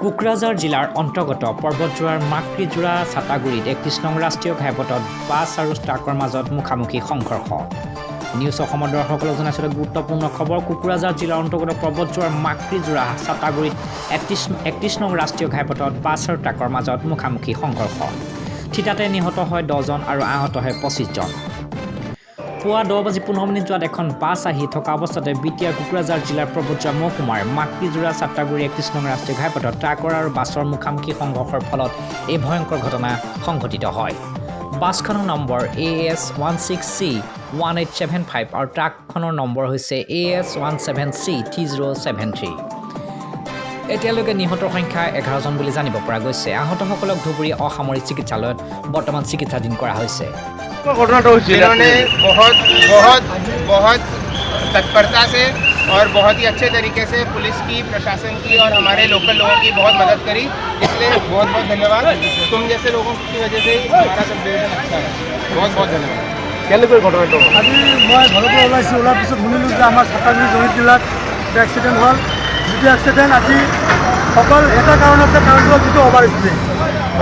কোকৰাঝাৰ জিলাৰ অন্তৰ্গত পৰ্বতজোৰাৰ মাকৰিজোৰা ছাতাগুৰিত ৩১ নং ৰাষ্ট্ৰীয় ঘাইপথত বাছ আৰু ট্ৰাকৰ মাজত মুখামুখি সংঘৰ্ষ। নিউজ অসমৰ দৰ্শকসকলক জনাইছিলোঁ গুৰুত্বপূৰ্ণ খবৰ। কোকৰাঝাৰ জিলাৰ অন্তৰ্গত পৰ্বতজোৰাৰ মাকৰিজোৰা ছাতাগুৰিত ৩১ নং ৰাষ্ট্ৰীয় ঘাইপথত বাছ আৰু ট্ৰাকৰ মাজত মুখামুখি সংঘৰ্ষ। থিতাতে নিহত হয় ১০ জন আৰু আহত হয় ২৫ জন। পুৱা ১০:১৫ বজাত এখন বাছ আহি থকা অৱস্থাতে বিটিআৰ কোকৰাঝাৰ জিলাৰ পৰ্বতজোৰা মহকুমাৰ মাকৰিজোৰা ছাতাগুৰি ৩১ নং ৰাষ্ট্ৰীয় ঘাইপথত ট্ৰাকৰ আৰু বাছৰ মুখামুখি সংঘৰ্ষৰ ফলত এই ভয়ংকৰ ঘটনা সংঘটিত হয়। বাছখনৰ নম্বৰ AS16C1875 আৰু ট্ৰাকখনৰ নম্বৰ হৈছে AS17C3073। এতিয়ালৈকে নিহতৰ সংখ্যা ১১ জন বুলি জানিব পৰা গৈছে। আহতসকলক ধুবুৰী অসামৰিক চিকিৎসালয়ত বৰ্তমান চিকিৎসাধীন কৰা হৈছে। जिन्होंने बहुत तत्परता से और बहुत ही अच्छे तरीके से पुलिस की, प्रशासन की और हमारे लोकल लोगों की बहुत मदद करी, इसलिए बहुत बहुत धन्यवाद। तुम जैसे लोगों की वजह से हमारा सब डिवीजन अच्छा है। बहुत बहुत धन्यवाद। কেনেকৈ ঘটনাটো আজি মই ঘৰৰ পৰা ওলাইছোঁ, ওলোৱাৰ পিছত শুনিলোঁ যে আমাৰ ছাতাগুৰি জহিত জিলাত এক্সিডেণ্ট হ'ল। যিটো এক্সিডেণ্ট আজি অকল এটা কাৰণতে কাৰণটো যিটো অভাৰ স্পীড,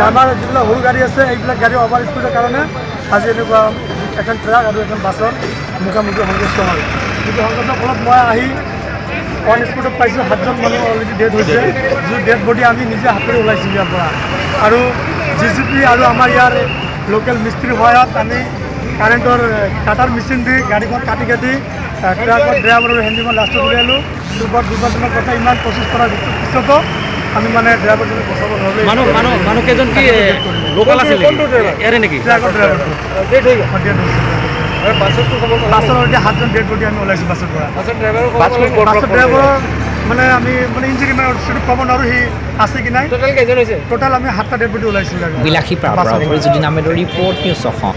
আমাৰ যিবিলাক সৰু গাড়ী আছে এইবিলাক গাড়ী অভাৰ স্পীডৰ কাৰণে আজি এনেকুৱা এখন ট্ৰাক আৰু এখন বাছৰ মুখামুখি সংঘৰ্ষ হ'ল। যিটো সংঘৰ্ষৰ ফলত মই আহি অন স্পটত পাইছোঁ ৭ জন মানুহ অলৰেডি ডেথ হৈছে, যিটো ডেড বডি আমি নিজে হাতেৰে ওলাইছোঁ ইয়াৰ পৰা। আৰু JCB আৰু আমাৰ ইয়াৰ লোকেল মিস্ত্ৰীৰ সহায়ত আমি কাৰেণ্টৰ কাটাৰ মেচিন দি গাড়ীখন কাটি ট্ৰাকৰ ড্ৰাইভাৰ আৰু হেণ্ডিখন লাষ্টত উলিয়ালোঁ। দুবাৰ কথা ইমান প্ৰচেছ কৰাৰ পিছতো আমি মানে ড্ৰাইভাৰজনক বচাব নোৱাৰিলোঁ। মানুহ কেইজন কি লোকেল আছিল ইয়াৰে নেকি? ট্ৰাকৰ ড্ৰাইভাৰটো ডেথ হৈ গ'ল। বাছৰ এতিয়া ৭ জন ডেড বডি আমি ওলাইছোঁ বাছৰ পৰা। বাছৰ ড্ৰাইভাৰৰ মানে আমি মানে ইঞ্জুৰি মানে সেইটো ক'ব নোৱাৰোঁ সি আছে কি নাই। টোটেল আমি ৭টা ডেড বডি ওলাইছোঁ। বিলাসী পৰা ফৰিজুদ্দিন আহমেদৰ ৰিপৰ্ট, নিউজ অসম।